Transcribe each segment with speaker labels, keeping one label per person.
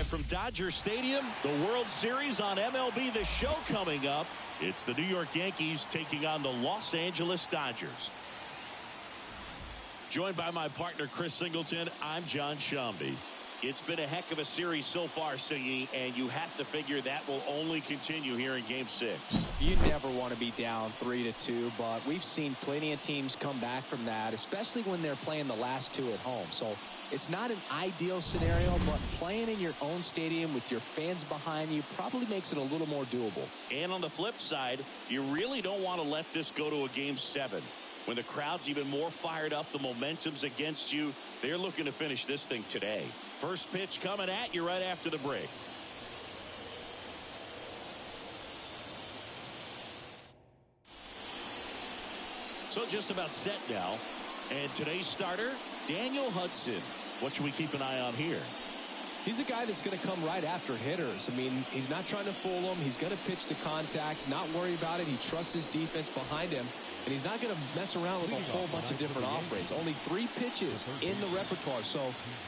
Speaker 1: from Dodger Stadium, the World Series on MLB The Show coming up. It's the New York Yankees taking on the Los Angeles Dodgers. Joined by my partner, Chris Singleton, I'm John Shambi. It's been a heck of a series so far, Singy, and you have to figure that will only continue here in Game 6.
Speaker 2: You never want to be down 3-2, but we've seen plenty of teams come back from that, especially when they're playing the last two at home. So it's not an ideal scenario, but playing in your own stadium with your fans behind you probably makes it a little more doable.
Speaker 1: And on the flip side, you really don't want to let this go to a Game 7. When the crowd's even more fired up, the momentum's against you, they're looking to finish this thing today. First pitch coming at you right after the break. So just about set now. And today's starter, Daniel Hudson. What should we keep an eye on here?
Speaker 2: He's a guy that's going to come right after hitters. I mean, he's not trying to fool them. He's going to pitch to contact, not worry about it. He trusts his defense behind him. And he's not going to mess around with a whole bunch of different off-rates. Only 3 pitches in the repertoire. So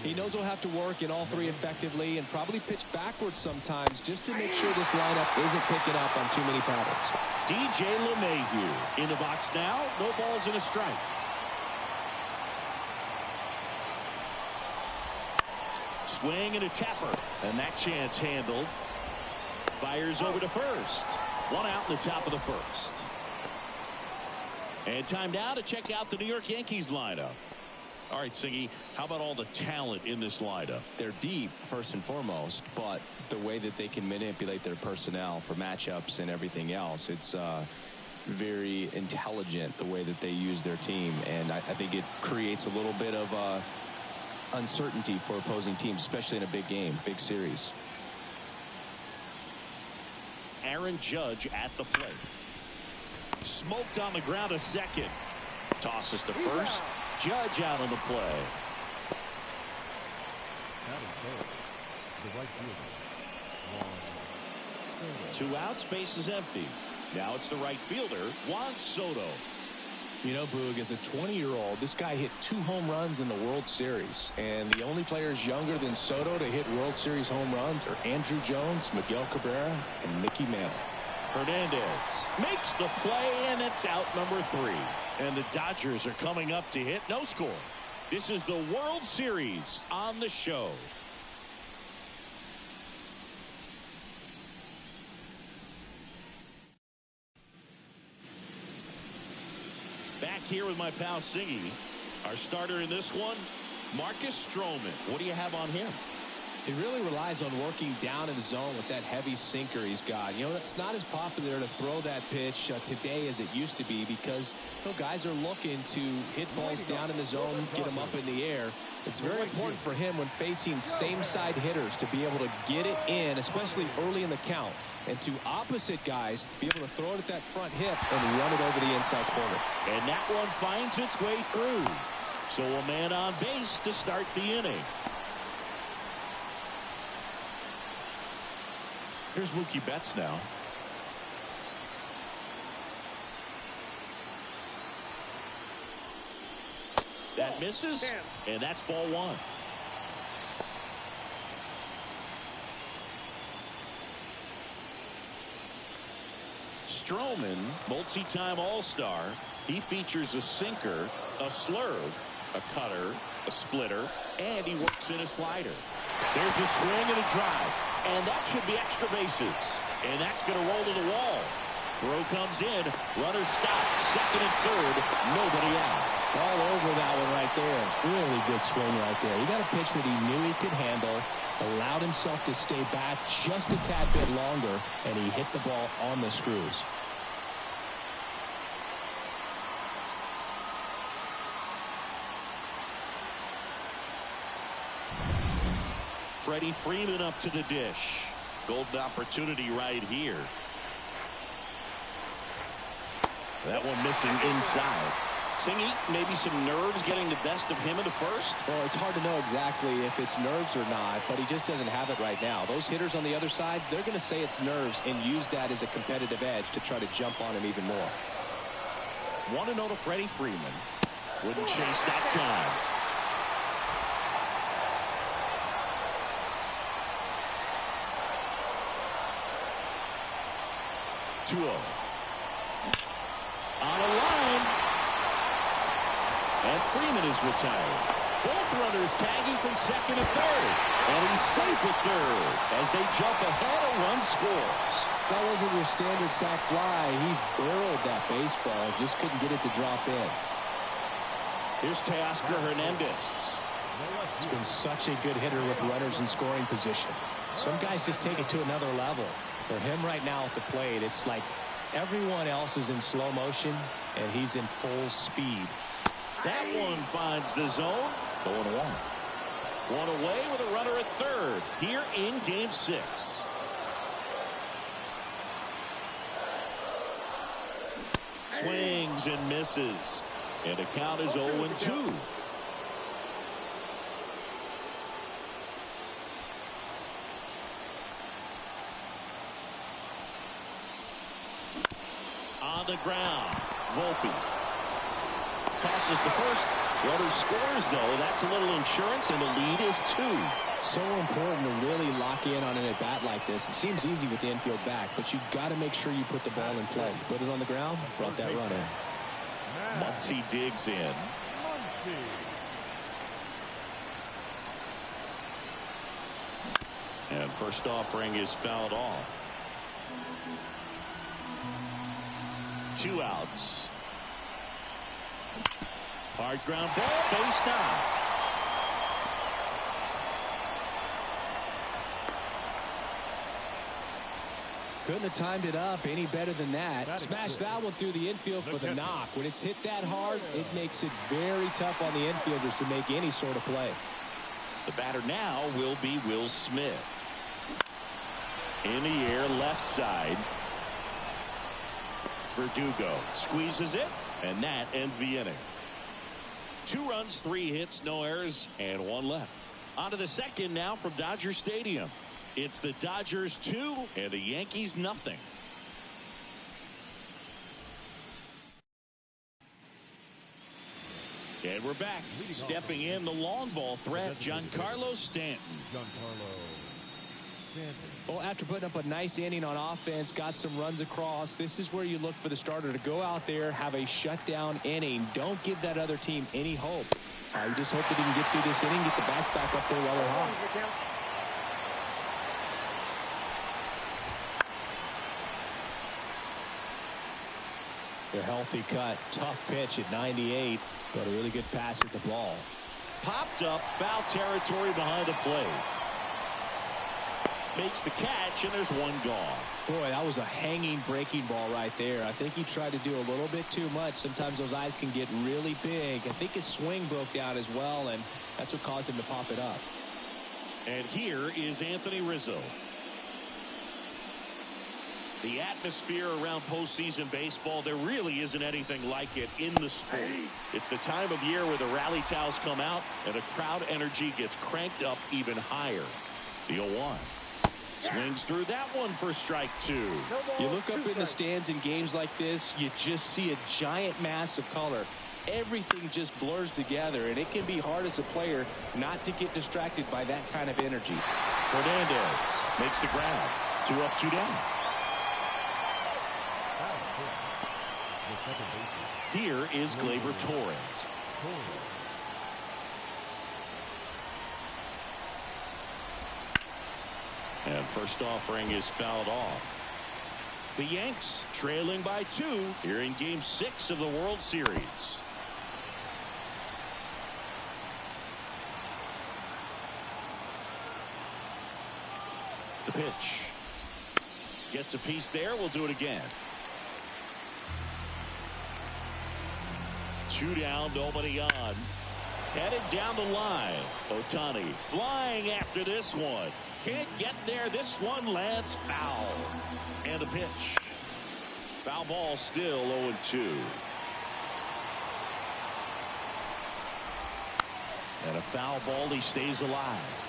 Speaker 2: he knows he'll have to work in all 3 effectively and probably pitch backwards sometimes just to make sure this lineup isn't picking up on too many patterns.
Speaker 1: DJ LeMahieu in the box now. No balls and a strike. Swing and a tapper. And that chance handled. Fires over to first. 1 out in the top of the first. And time now to check out the New York Yankees lineup. All right, Siggy, how about all the talent in this lineup?
Speaker 2: They're deep, first and foremost, but the way that they can manipulate their personnel for matchups and everything else, it's very intelligent the way that they use their team. And I think it creates a little bit of uncertainty for opposing teams, especially in a big game, big series.
Speaker 1: Aaron Judge at the plate. Smoked on the ground a second. Tosses to first. Judge out on the play. 2 outs, base is empty. Now it's the right fielder, Juan Soto.
Speaker 2: You know, Boog, as a 20-year-old, this guy hit 2 home runs in the World Series. And the only players younger than Soto to hit World Series home runs are Andrew Jones, Miguel Cabrera, and Mickey Mantle.
Speaker 1: Hernandez makes the play, and it's out number 3. And the Dodgers are coming up to hit no score. This is the World Series on the show. Back here with my pal Singy. Our starter in this one, Marcus Stroman. What do you have on him?
Speaker 2: He really relies on working down in the zone with that heavy sinker he's got. You know, it's not as popular to throw that pitch today as it used to be because, you know, guys are looking to hit balls down in the zone, get them up in the air. It's very important for him when facing same-side hitters to be able to get it in, especially early in the count. And to opposite guys, be able to throw it at that front hip and run it over the inside corner.
Speaker 1: And that one finds its way through. So a man on base to start the inning. Here's Mookie Betts now. That misses, and that's ball 1. Stroman, multi-time All-Star. He features a sinker, a slurve, a cutter, a splitter, and he works in a slider. There's a swing and a drive, and that should be extra bases. And that's going to roll to the wall. Throw comes in, runner stopped, second and third, nobody out.
Speaker 2: All over that one right there. Really good swing right there. He got a pitch that he knew he could handle, allowed himself to stay back just a tad bit longer, and he hit the ball on the screws.
Speaker 1: Freddie Freeman up to the dish. Golden opportunity right here. That one missing inside. Singy, maybe some nerves getting the best of him in the first?
Speaker 2: Well, it's hard to know exactly if it's nerves or not, but he just doesn't have it right now. Those hitters on the other side, they're going to say it's nerves and use that as a competitive edge to try to jump on him even more.
Speaker 1: 1-0 to Freddie Freeman. Wouldn't chase that time. 2-0. On a line. And Freeman is retired. Both runners tagging from second and third. And he's safe at third as they jump ahead. A run scores.
Speaker 2: That wasn't your standard sac fly. He barreled that baseball. Just couldn't get it to drop in.
Speaker 1: Here's Teoscar Hernandez.
Speaker 2: He's been such a good hitter with runners in scoring position. Some guys just take it to another level. For him right now at the plate, it's like everyone else is in slow motion, and he's in full speed.
Speaker 1: That one finds the zone. 0-1. One away with a runner at third here in Game 6. Swings and misses. And the count is 0-2. On the ground, Volpe tosses the first. Runner scores, though. That's a little insurance, and the lead is 2.
Speaker 2: So important to really lock in on an at-bat like this. It seems easy with the infield back, but you've got to make sure you put the ball in play. Put it on the ground, brought that run in.
Speaker 1: Muncy digs in. And first offering is fouled off. 2 outs. Hard ground ball, base down.
Speaker 2: Couldn't have timed it up any better than that. Smash that one through the infield for the knock. When it's hit that hard, it makes it very tough on the infielders to make any sort of play.
Speaker 1: The batter now will be Will Smith. In the air, left side. Verdugo squeezes it, and that ends the inning. 2 runs, 3 hits, no errors, and 1 left. On to the second now from Dodger Stadium. It's the Dodgers 2 and the Yankees nothing. And we're back. Stepping in the long ball threat, Giancarlo Stanton.
Speaker 2: Well, after putting up a nice inning on offense, got some runs across, this is where you look for the starter to go out there, have a shutdown inning. Don't give that other team any hope. You just hope that he can get through this inning, get the bats back up there while they're hot. A healthy cut, tough pitch at 98, but a really good pass at the ball.
Speaker 1: Popped up, foul territory behind the plate. Makes the catch, and there's 1 gone.
Speaker 2: Boy, that was a hanging breaking ball right there. I think he tried to do a little bit too much. Sometimes those eyes can get really big. I think his swing broke down as well, and that's what caused him to pop it up.
Speaker 1: And here is Anthony Rizzo. The atmosphere around postseason baseball, there really isn't anything like it in the sport. It's the time of year where the rally towels come out and the crowd energy gets cranked up even higher. The 0-1. Swings through that one for strike 2.
Speaker 2: You look up in the stands in games like this, you just see a giant mass of color. Everything just blurs together, and it can be hard as a player not to get distracted by that kind of energy.
Speaker 1: Hernandez makes the grab. 2 up, 2 down. Here is Gleyber Torres. And first offering is fouled off. The Yanks trailing by 2 here in Game 6 of the World Series. The pitch. Gets a piece there. We'll do it again. 2 down, nobody on. Headed down the line. Ohtani flying after this one. Can't get there. This one lands foul. And a pitch. Foul ball still 0-2. And a foul ball. He stays alive.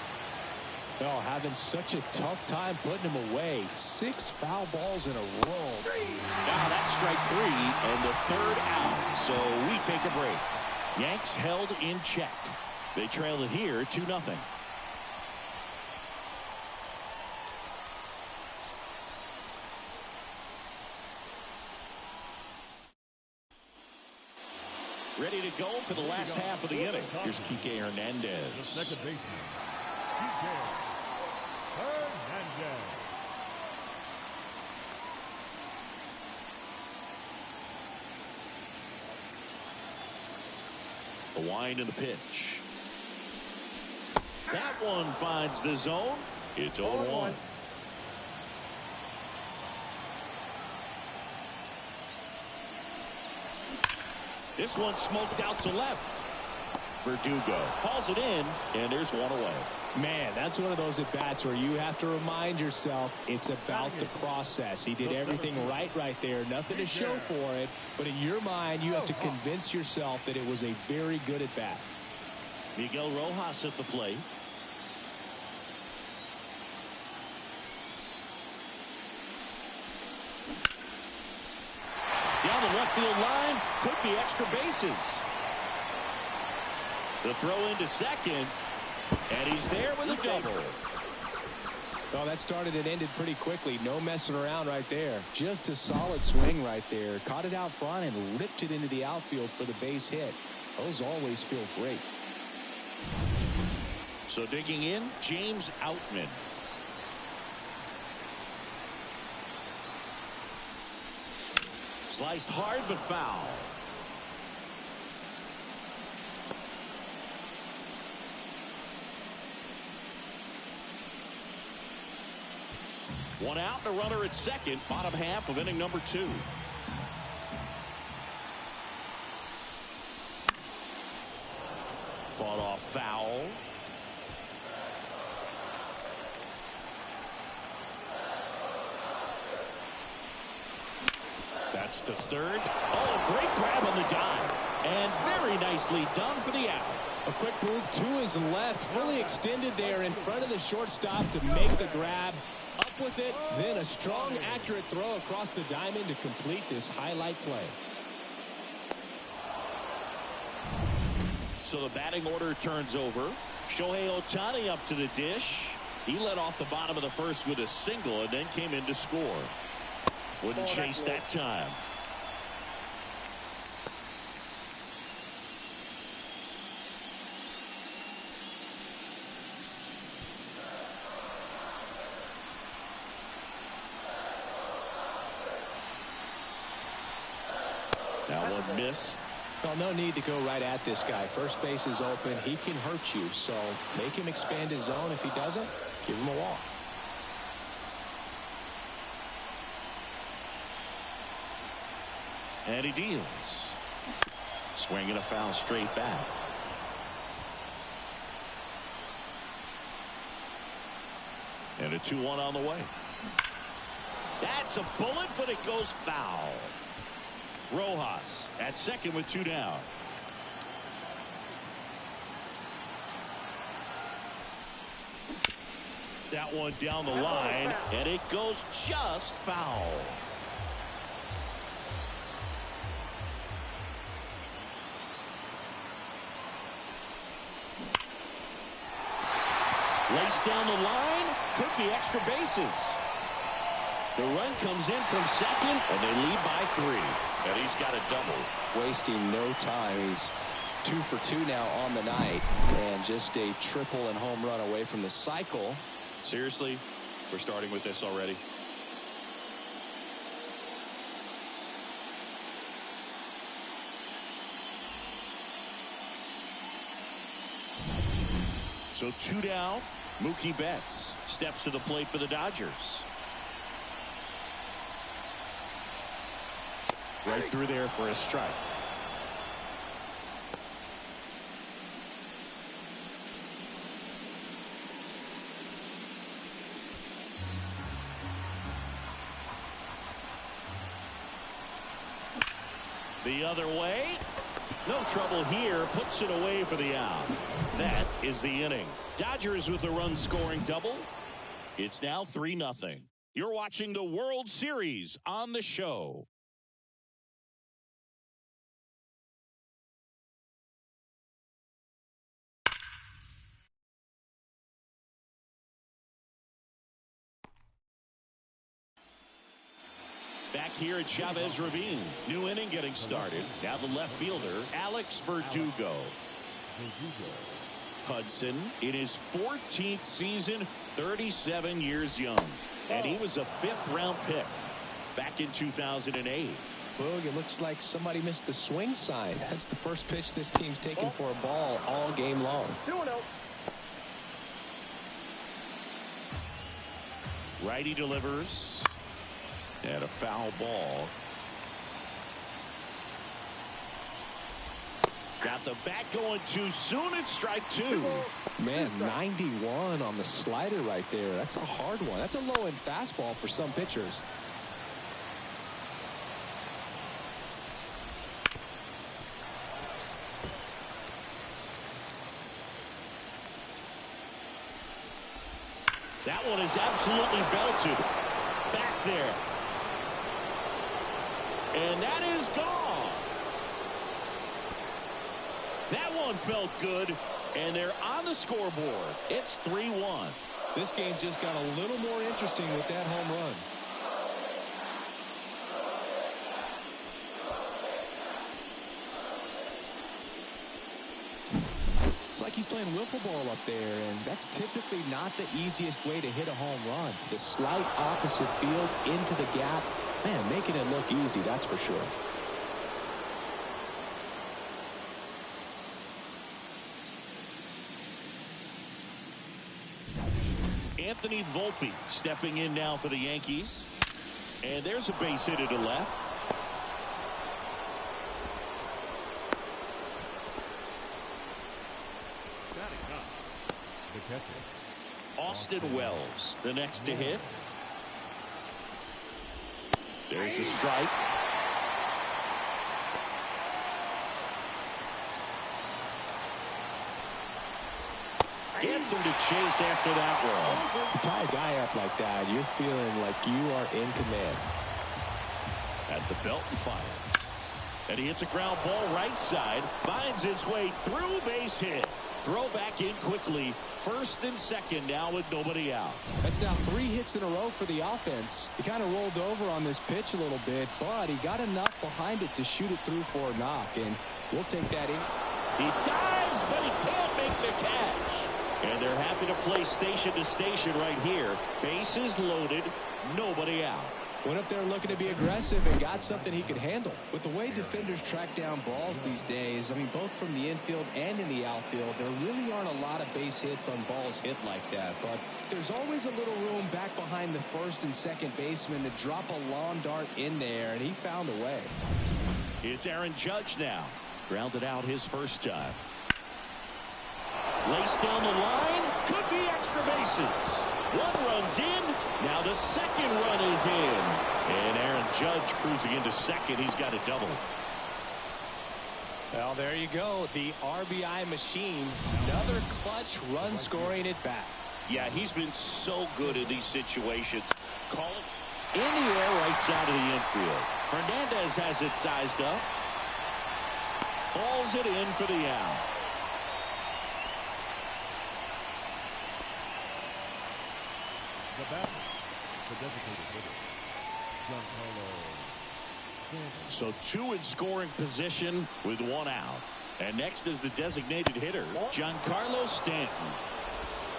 Speaker 2: Oh, having such a tough time putting him away. 6 foul balls in a row.
Speaker 1: Now that's strike 3 and the 3rd out. So we take a break. Yanks held in check. They trail it here 2-0. Ready to go for the last half of the inning. Here's Kike Hernandez.
Speaker 3: Second baseman, Kike Hernandez.
Speaker 1: The wind and the pitch. That one finds the zone. It's 0-1. This one smoked out to left. Verdugo hauls it in, and there's one away.
Speaker 2: Man, that's one of those at-bats where you have to remind yourself it's about the process. He did everything right there. Nothing to show for it, but in your mind, you have to convince yourself that it was a very good at-bat.
Speaker 1: Miguel Rojas at the plate. Down the left field line, could be extra bases. The throw into second, and he's there with a double.
Speaker 2: Well, that started and ended pretty quickly. No messing around right there. Just a solid swing right there. Caught it out front and ripped it into the outfield for the base hit. Those always feel great.
Speaker 1: So digging in, James Outman. Sliced hard but foul. One out and a runner at second, bottom half of inning number 2. Fought off foul. That's to third. Oh, a great grab on the dive. And very nicely done for the out.
Speaker 2: A quick move to his left, fully extended there in front of the shortstop to make the grab. Up with it, then a strong, accurate throw across the diamond to complete this highlight play.
Speaker 1: So the batting order turns over. Shohei Ohtani up to the dish. He led off the bottom of the first with a single and then came in to score. Wouldn't chase that time. That one missed.
Speaker 2: Well, no need to go right at this guy. First base is open. He can hurt you, so make him expand his zone. If he doesn't, give him a walk.
Speaker 1: And he deals. Swinging a foul straight back. And a 2-1 on the way. That's a bullet, but it goes foul. Rojas at second with 2 down. That one down the line, and it goes just foul. Laced down the line, could be extra bases. The run comes in from second, and they lead by 3. And he's got a double.
Speaker 4: Wasting no time. He's 2 for 2 now on the night, and just a triple and home run away from the cycle.
Speaker 1: Seriously, we're starting with this already. So 2 down. Mookie Betts steps to the plate for the Dodgers. Right through there for a strike. The other way. No trouble here. Puts it away for the out. That is the inning. Dodgers with a run scoring double. It's now 3-0. You're watching the World Series on the show. Back here at Chavez Ravine. New inning getting started. Now the left fielder, Alex Verdugo. Hudson in his 14th season, 37 years young. And he was a 5th-round pick back in 2008.
Speaker 2: Boog, it looks like somebody missed the swing sign. That's the first pitch this team's taken for a ball all game long.
Speaker 3: 2-0.
Speaker 1: Righty delivers. And a foul ball. Got the bat going too soon. It's strike 2.
Speaker 2: Man, 91 on the slider right there. That's a hard one. That's a low-end fastball for some pitchers.
Speaker 1: That one is absolutely belted. Back there. And that is gone. That one felt good. And they're on the scoreboard. It's 3-1.
Speaker 2: This game just got a little more interesting with that home run. It's like he's playing wiffle ball up there, and that's typically not the easiest way to hit a home run. To the slight opposite field, into the gap. Man, making it look easy, that's for sure.
Speaker 1: Anthony Volpe stepping in now for the Yankees. And there's a base hit to the left.
Speaker 3: The catcher.
Speaker 1: Austin Wells, the next to hit. There's a strike. Gets him to chase after that one.
Speaker 2: You tie a guy up like that, you're feeling like you are in command.
Speaker 1: At the belt and fires. And he hits a ground ball right side. Finds its way through, base hit. Throw back in quickly. First and second now with nobody out.
Speaker 2: That's now 3 hits in a row for the offense. He kind of rolled over on this pitch a little bit, but he got enough behind it to shoot it through for a knock, and we'll take that in.
Speaker 1: He dives, but he can't make the catch. And they're happy to play station to station right here. Bases loaded, nobody out.
Speaker 2: Went up there looking to be aggressive and got something he could handle. With the way defenders track down balls these days, I mean, both from the infield and in the outfield, there really aren't a lot of base hits on balls hit like that. But there's always a little room back behind the first and second baseman to drop a lawn dart in there, and he found a way.
Speaker 1: It's Aaron Judge now. Grounded out his first time. Laced down the line. Could be extra bases. One run's in. Now the second run is in. And Aaron Judge cruising into second. He's got a double.
Speaker 2: Well, there you go. The RBI machine. Another clutch run scoring at bat.
Speaker 1: Yeah, he's been so good in these situations. Call it in the air right side of the infield. Hernandez has it sized up. Falls it in for the out.
Speaker 3: The batter, the designated hitter, Giancarlo.
Speaker 1: So 2 in scoring position with 1 out. And next is the designated hitter, Giancarlo Stanton.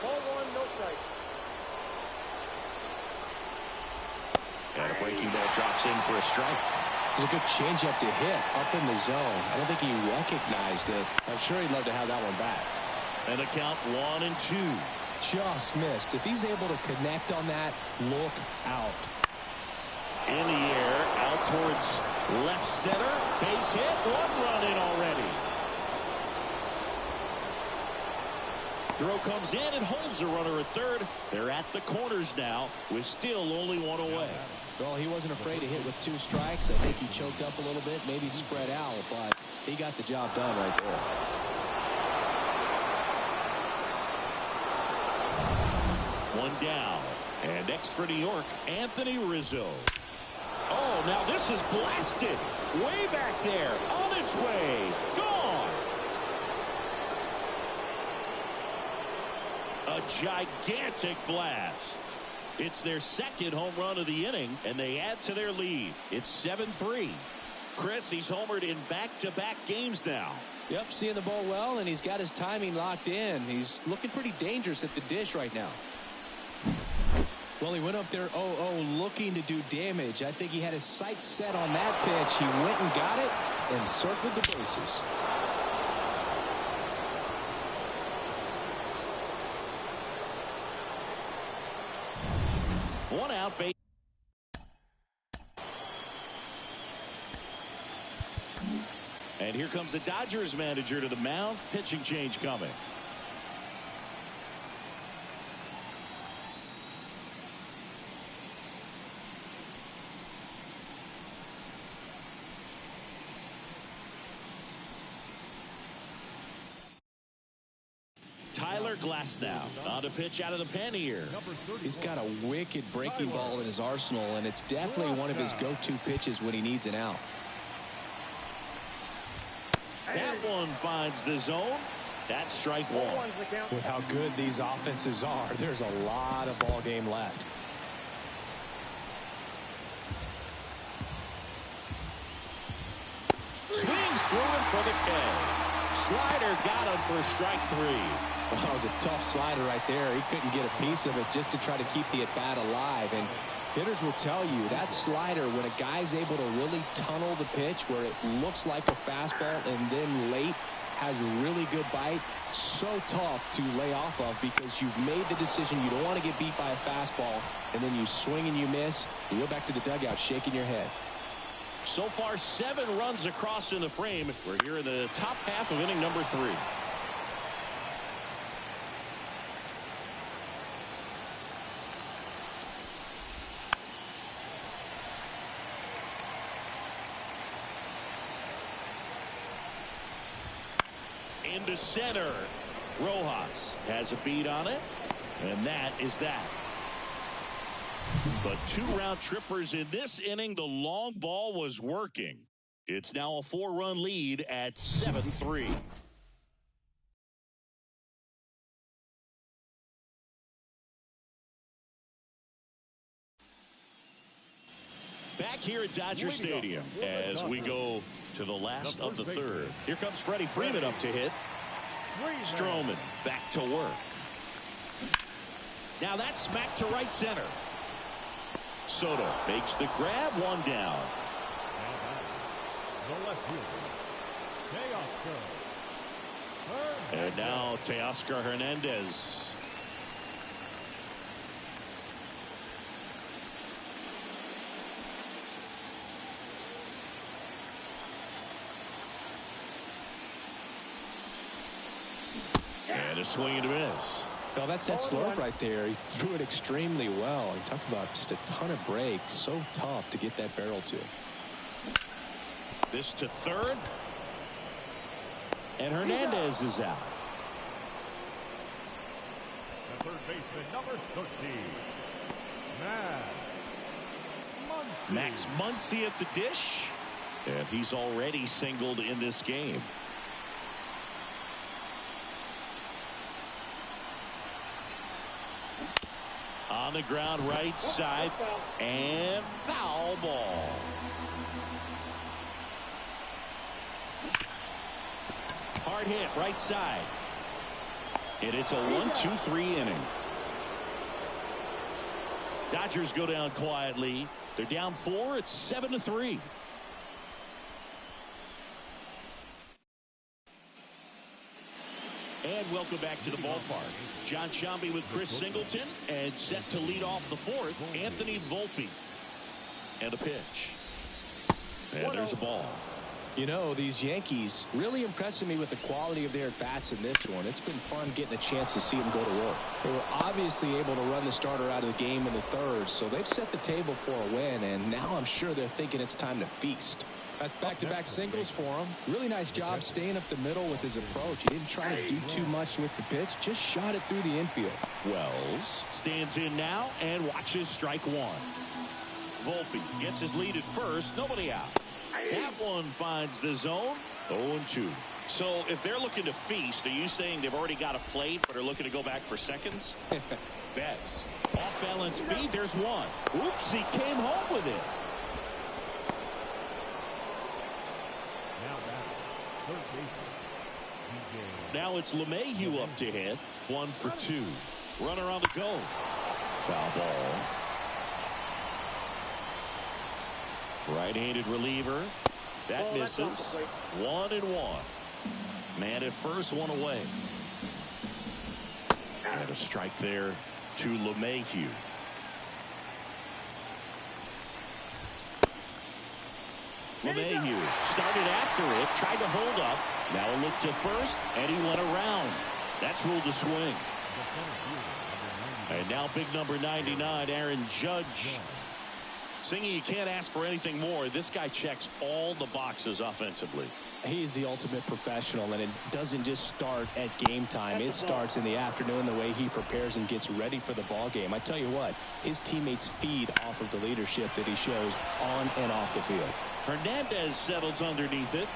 Speaker 3: Ball 1, no strike.
Speaker 1: And a breaking ball drops in for a strike.
Speaker 2: It's a good changeup to hit up in the zone. I don't think he recognized it. I'm sure he'd love to have that one back.
Speaker 1: And the count 1-2.
Speaker 2: Just missed. If he's able to connect on that, look out.
Speaker 1: In the air, out towards left center. Base hit. 1 run in already. Throw comes in and holds the runner at third. They're at the corners now with still only 1 away.
Speaker 2: Well, he wasn't afraid to hit with 2 strikes. I think he choked up a little bit, maybe spread out, but he got the job done right there.
Speaker 1: One down. And next for New York, Anthony Rizzo. Oh, now this is blasted. Way back there. On its way. Gone. A gigantic blast. It's their second home run of the inning, and they add to their lead. It's 7-3. Chris, he's homered in back-to-back games now.
Speaker 2: Yep, seeing the ball well, and he's got his timing locked in. He's looking pretty dangerous at the dish right now. Well, he went up there 0-0 looking to do damage. I think he had his sights set on that pitch. He went and got it and circled the bases.
Speaker 1: One out, base. And here comes the Dodgers manager to the mound. Pitching change coming. Tyler Glasnow on to pitch out of the pen here.
Speaker 2: He's got a wicked breaking ball in his arsenal, and it's definitely one of his go-to pitches when he needs an out.
Speaker 1: That one finds the zone. That's strike one.
Speaker 2: With how good these offenses are, there's a lot of ball game left.
Speaker 1: Swings through it for the K. Slider got him for strike three.
Speaker 2: Well, that was a tough slider right there. He couldn't get a piece of it just to try to keep the at-bat alive. And hitters will tell you that slider, when a guy's able to really tunnel the pitch where it looks like a fastball and then late has a really good bite, so tough to lay off of because you've made the decision you don't want to get beat by a fastball, and then you swing and you miss. You go back to the dugout shaking your head.
Speaker 1: So far, 7 runs across in the frame. We're here in the top half of inning number 3. Into center. Rojas has a beat on it, and that is that. But 2 round trippers in this inning. The long ball was working. It's now a 4-run lead at 7-3. Back here at Dodger Stadium as we go to the last of the third. Here comes Freddie Freeman up to hit. Stroman back to work. Now that's smacked to right center. Soto makes the grab, 1 down.
Speaker 3: The left fielder, Teoscar.
Speaker 1: And now Teoscar Hernandez. And a swing and a miss.
Speaker 2: Well, that's that slurve right there. He threw it extremely well. You talk about just a ton of breaks. So tough to get that barrel to.
Speaker 1: This to third. And Hernandez is out.
Speaker 3: The third baseman, number 13,
Speaker 1: Max Muncy at the dish. And he's already singled in this game. On the ground right side, and foul ball. Hard hit right side. And it's a 1-2-3 inning. Dodgers go down quietly. They're down 4. It's 7-3. And welcome back to the ballpark. John Sciambi with Chris Singleton, and set to lead off the 4th, Anthony Volpe. And a pitch. And there's a ball.
Speaker 2: You know, these Yankees really impressing me with the quality of their at-bats in this one. It's been fun getting a chance to see them go to work. They were obviously able to run the starter out of the game in the 3rd, so they've set the table for a win, and now I'm sure they're thinking it's time to feast. That's back-to-back singles for him. Really nice job staying up the middle with his approach. He didn't try to do too much with the pitch, just shot it through the infield.
Speaker 1: Wells stands in now and watches strike 1. Volpe gets his lead at first. Nobody out. That one finds the zone. 0-2. So if they're looking to feast, are you saying they've already got a plate but are looking to go back for seconds? Betts off balance feed. There's one. Oops, he came home with it.
Speaker 3: Now back, third baseman.
Speaker 1: Now it's LeMahieu up to hit. 1 for 2. Runner on the go. Foul ball. Right-handed reliever. That misses. 1-1. Man at first, one away. And a strike there to LeMahieu. LeMahieu started after it, tried to hold up. Now a look to first, and he went around. That's ruled a swing. And now big number 99, Aaron Judge. Singy, you can't ask for anything more. This guy checks all the boxes offensively.
Speaker 2: He's the ultimate professional, and it doesn't just start at game time. It starts in the afternoon, the way he prepares and gets ready for the ball game. I tell you what, his teammates feed off of the leadership that he shows on and off the field.
Speaker 1: Hernandez settles underneath it.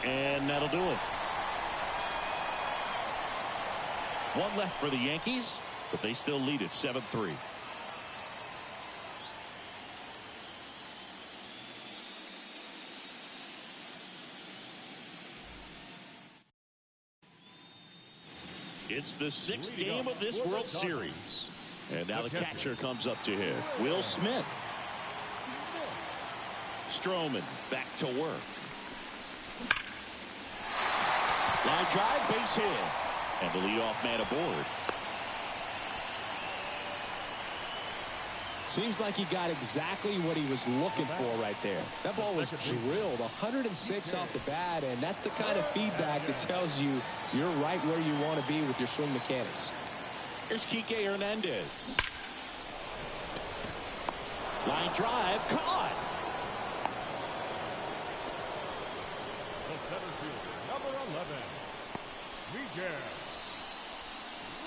Speaker 1: And that'll do it. One left for the Yankees, but they still lead at 7-3. It's the 6th game of this World Series. And now the catcher comes up to hit. Will Smith. Stroman back to work. Line drive, base hit. And the leadoff man aboard.
Speaker 2: Seems like he got exactly what he was looking for right there. That ball was drilled 106 off the bat, and that's the kind of feedback that tells you you're right where you want to be with your swing mechanics.
Speaker 1: Here's Kike Hernandez. Line drive, caught.
Speaker 3: The center fielder, number 11, Miguel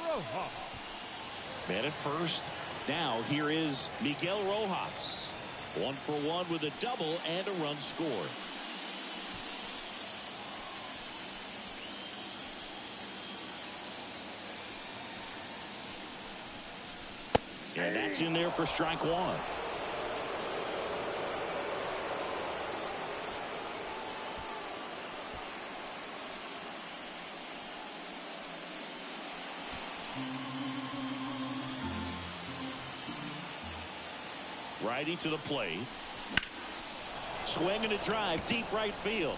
Speaker 3: Rojas.
Speaker 1: Man at first. Now here is Miguel Rojas. 1 for 1 with a double and a run scored. And that's in there for strike 1. Righty to the plate. Swing and a drive, deep right field.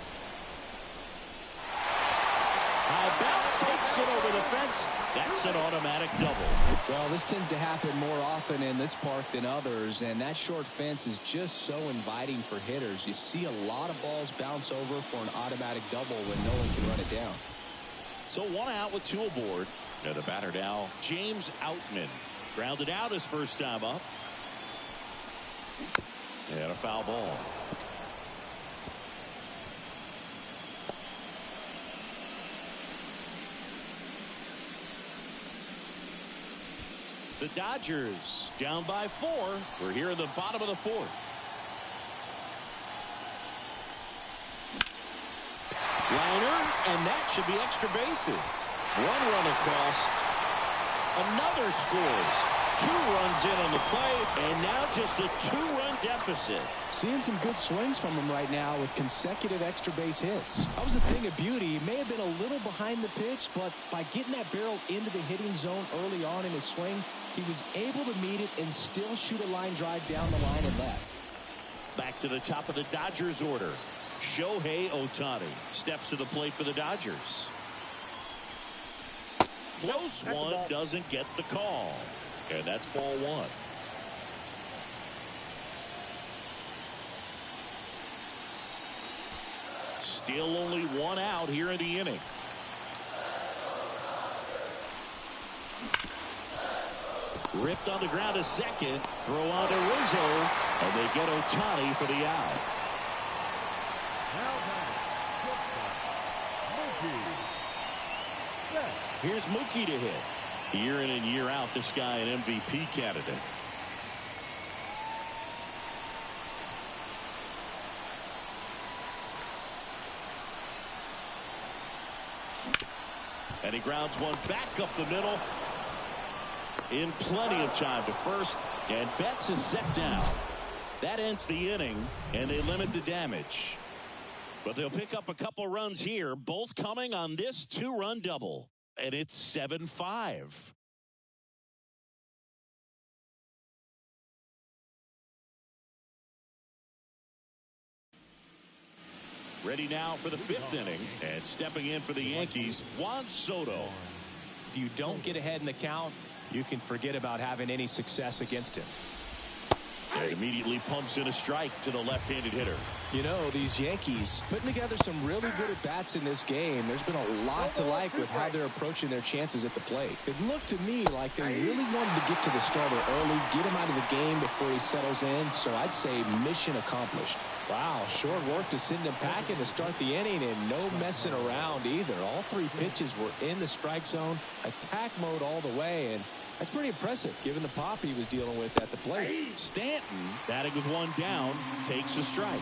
Speaker 1: High bounce takes it over the fence. That's an automatic double.
Speaker 2: Well, this tends to happen more often in this park than others, and that short fence is just so inviting for hitters. You see a lot of balls bounce over for an automatic double when no one can run it down.
Speaker 1: So 1 out with 2 aboard. And the batter now, James Outman. Grounded out his first time up. And a foul ball. The Dodgers down by 4. We're here in the bottom of the 4th. Liner, and that should be extra bases. 1 run across. Another scores. 2 runs in on the play, and now just a 2-run deficit.
Speaker 2: Seeing some good swings from him right now with consecutive extra base hits. That was a thing of beauty. He may have been a little behind the pitch, but by getting that barrel into the hitting zone early on in his swing, he was able to meet it and still shoot a line drive down the line and left.
Speaker 1: Back to the top of the Dodgers order. Shohei Ohtani steps to the plate for the Dodgers. Close one, doesn't get the call. And that's ball 1. Still only 1 out here in the inning. Ripped on the ground to second. Throw on to Rizzo. And they get Ohtani for the out.
Speaker 3: Now back,
Speaker 1: Here's Mookie to hit. Year in and year out, this guy an MVP candidate. And he grounds one back up the middle. in plenty of time to first, and Betts is set down. That ends the inning, and they limit the damage. But they'll pick up a couple runs here, both coming on this two-run double, and it's 7-5. Ready now for the fifth inning, and stepping in for the Yankees, Juan Soto.
Speaker 2: If you don't get ahead in the count, you can forget about having any success against him.
Speaker 1: And immediately pumps in a strike to the left-handed hitter.
Speaker 2: You know, these Yankees putting together some really good at-bats in this game. There's been a lot to like with how they're approaching their chances at the plate. It looked to me like they really wanted to get to the starter early, get him out of the game before he settles in. So I'd say mission accomplished. Wow, short work to send him packing to start the inning, and no messing around either. All three pitches were in the strike zone, attack mode all the way, and that's pretty impressive given the pop he was dealing with at the plate.
Speaker 1: Stanton, batting with one down, takes a strike.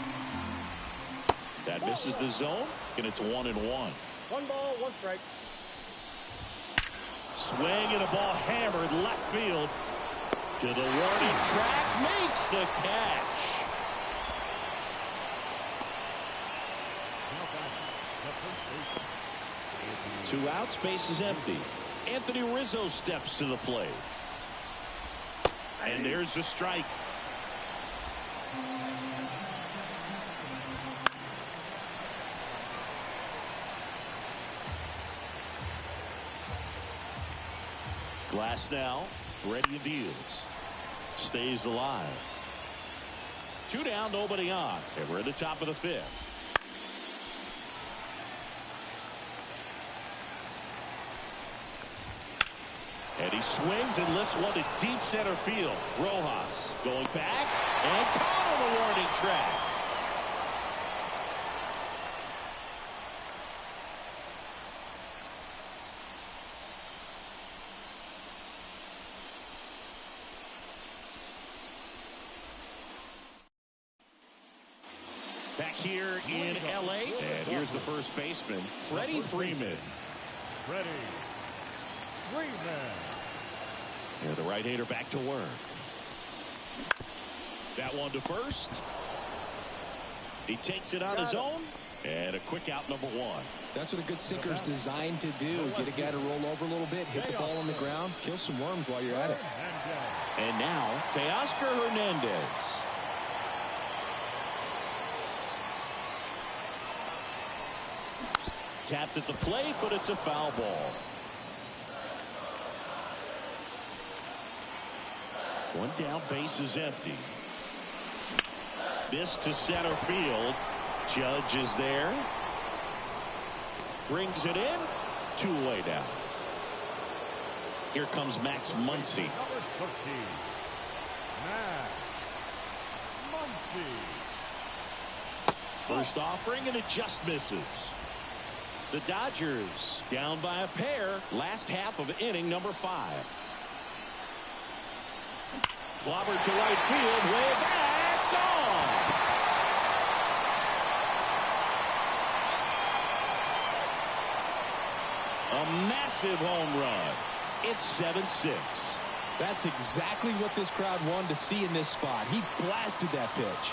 Speaker 1: That misses the zone, and it's 1-1.
Speaker 3: 1 ball, 1 strike.
Speaker 1: Swing and a ball hammered left field to the warning track, makes the catch. Two outs, base is empty. Anthony Rizzo steps to the plate. And there's the strike. Glass now, ready and deals. Stays alive. 2 down, nobody on. And we're at the top of the fifth. And he swings and lifts one to deep center field. Rojas going back and caught on the warning track. Back here in L.A. And here's the first baseman, Freddie Freeman.
Speaker 3: Freddie Freeman.
Speaker 1: And the right-hander back to work. That one to first. He takes it on his own. And a quick out, number 1.
Speaker 2: That's what a good sinker's designed to do. Get a guy to roll over a little bit, hit the ball on the ground, kill some worms while you're at it.
Speaker 1: And now, Teoscar Hernandez. Tapped at the plate, but it's a foul ball. 1 down, base is empty. This to center field. Judge is there. Brings it in. 2 away now. Here comes Max Muncy.
Speaker 3: Number 13. Max Muncy.
Speaker 1: First offering, and it just misses. The Dodgers down by a pair. Last half of inning number 5. Clobbered to right field, way back, gone. A massive home run. It's 7-6.
Speaker 2: That's exactly what this crowd wanted to see in this spot. He blasted that pitch.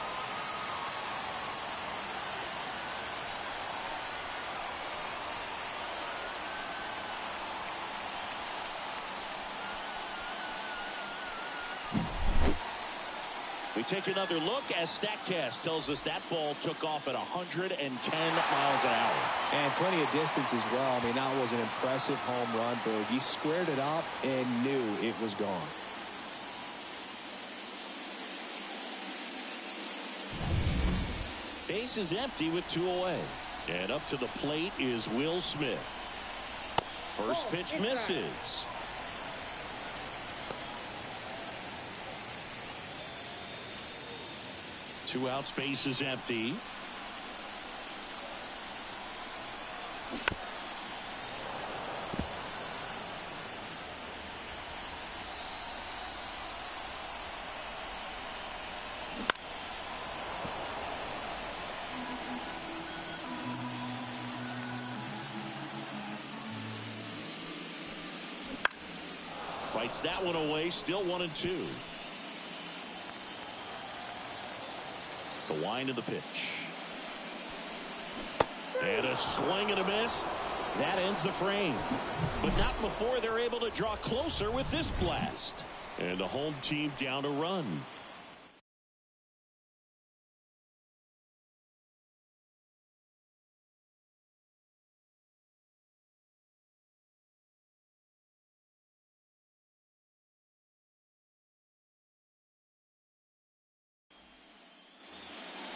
Speaker 1: We take another look as StatCast tells us that ball took off at 110 miles an hour.
Speaker 2: And plenty of distance as well. I mean, that was an impressive home run, Berg. He squared it up and knew it was gone.
Speaker 1: Base is empty with 2 away. And up to the plate is Will Smith. First pitch misses. Two out, space is empty. Fights that one away. Still 1-2. The wind of the pitch. And a swing and a miss. That ends the frame. But not before they're able to draw closer with this blast. And the home team down a run.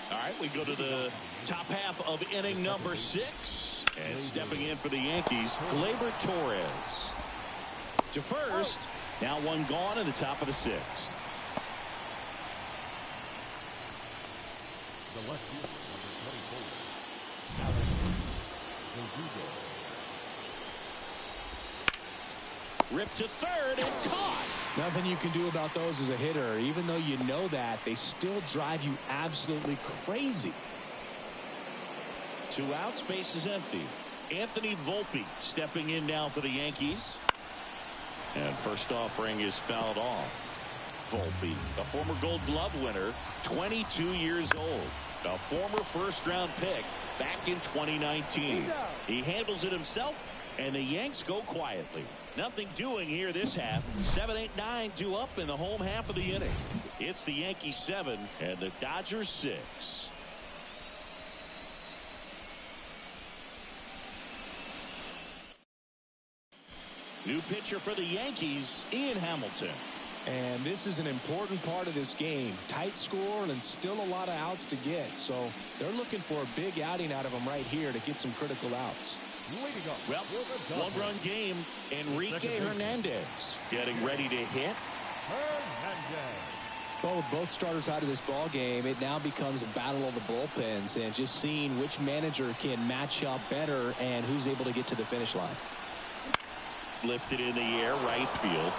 Speaker 1: All right, we go to the top half of inning number 6. And stepping in for the Yankees, Gleyber Torres. To first, now one gone in the top of the 6th.
Speaker 3: The left fielder, number 24.
Speaker 1: Ripped to third and caught.
Speaker 2: Nothing you can do about those as a hitter. Even though you know that, they still drive you absolutely crazy.
Speaker 1: 2 outs, base is empty. Anthony Volpe stepping in now for the Yankees. And first offering is fouled off. Volpe, a former Gold Glove winner, 22 years old. A former first-round pick back in 2019. He handles it himself, and the Yanks go quietly. Nothing doing here this half. 7, 8, 9 due up in the home half of the inning. It's the Yankees 7 and the Dodgers 6. New pitcher for the Yankees, Ian Hamilton.
Speaker 2: And this is an important part of this game. Tight score and still a lot of outs to get. So they're looking for a big outing out of them right here to get some critical outs.
Speaker 1: Well, one-run game. Enrique Hernandez getting ready to hit.
Speaker 2: Well, with both starters out of this ball game, it now becomes a battle of the bullpens and just seeing which manager can match up better and who's able to get to the finish line.
Speaker 1: Lifted in the air, right field.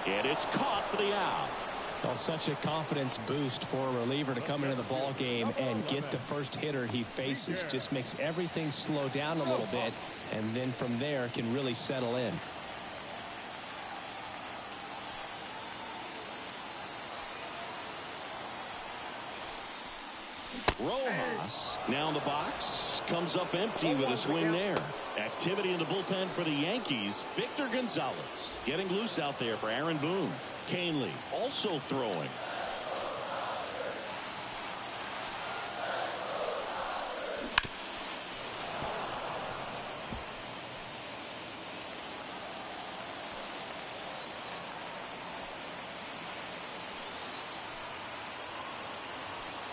Speaker 1: And it's caught for the out.
Speaker 2: Well, such a confidence boost for a reliever to come into the ball game and get the first hitter he faces. Just makes everything slow down a little bit, and then from there can really settle in.
Speaker 1: Rojas now in the box, comes up empty with a swing there. Activity in the bullpen for the Yankees. Victor Gonzalez getting loose out there for Aaron Boone. Canely also throwing.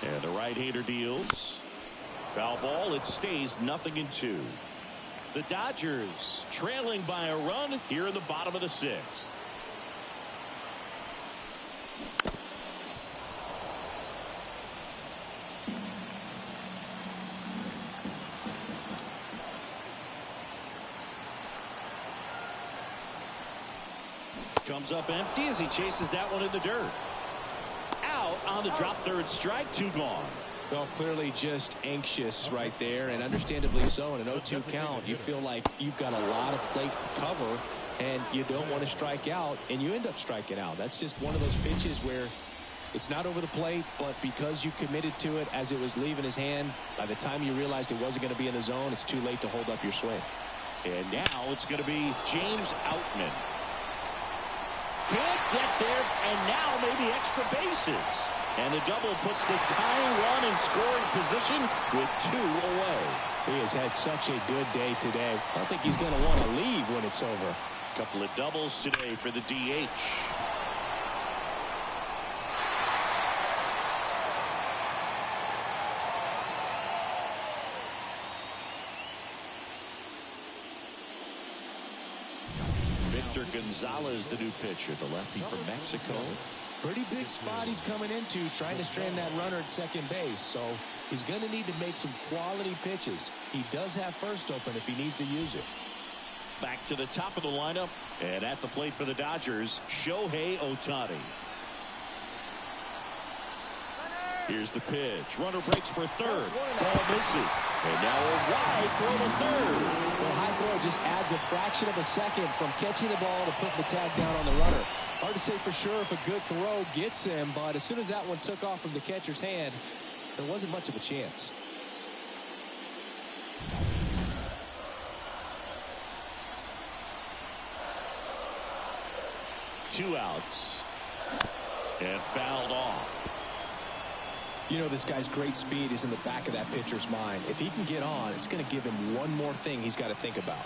Speaker 1: And the right-hander deals. Foul ball. It stays 0-2. The Dodgers trailing by a run here in the bottom of the 6th. Comes up empty as he chases that one in the dirt. Out on the drop, third strike, 2 gone.
Speaker 2: Well, clearly just anxious right there, and understandably so. In an 0-2 count, you feel like you've got a lot of plate to cover, and you don't want to strike out, and you end up striking out. That's just one of those pitches where it's not over the plate, but because you committed to it as it was leaving his hand, by the time you realized it wasn't going to be in the zone, it's too late to hold up your swing.
Speaker 1: And now it's going to be James Outman. Can't get there, and now maybe extra bases. And the double puts the tying run in scoring position with 2 away.
Speaker 2: He has had such a good day today. I don't think he's going to want to leave when it's over.
Speaker 1: Couple of doubles today for the DH. Victor Gonzalez, the new pitcher, the lefty from Mexico.
Speaker 2: Pretty big spot he's coming into, trying to strand that runner at second base. So he's going to need to make some quality pitches. He does have first open if he needs to use it.
Speaker 1: Back to the top of the lineup, and at the plate for the Dodgers, Shohei Ohtani. Here's the pitch. Runner breaks for third. Ball misses. And now a wide throw to third.
Speaker 2: Well, high throw just adds a fraction of a second from catching the ball to putting the tag down on the runner. Hard to say for sure if a good throw gets him, but as soon as that one took off from the catcher's hand, there wasn't much of a chance.
Speaker 1: Two outs. And fouled off.
Speaker 2: You know, this guy's great speed is in the back of that pitcher's mind. If he can get on, it's going to give him one more thing he's got to think about.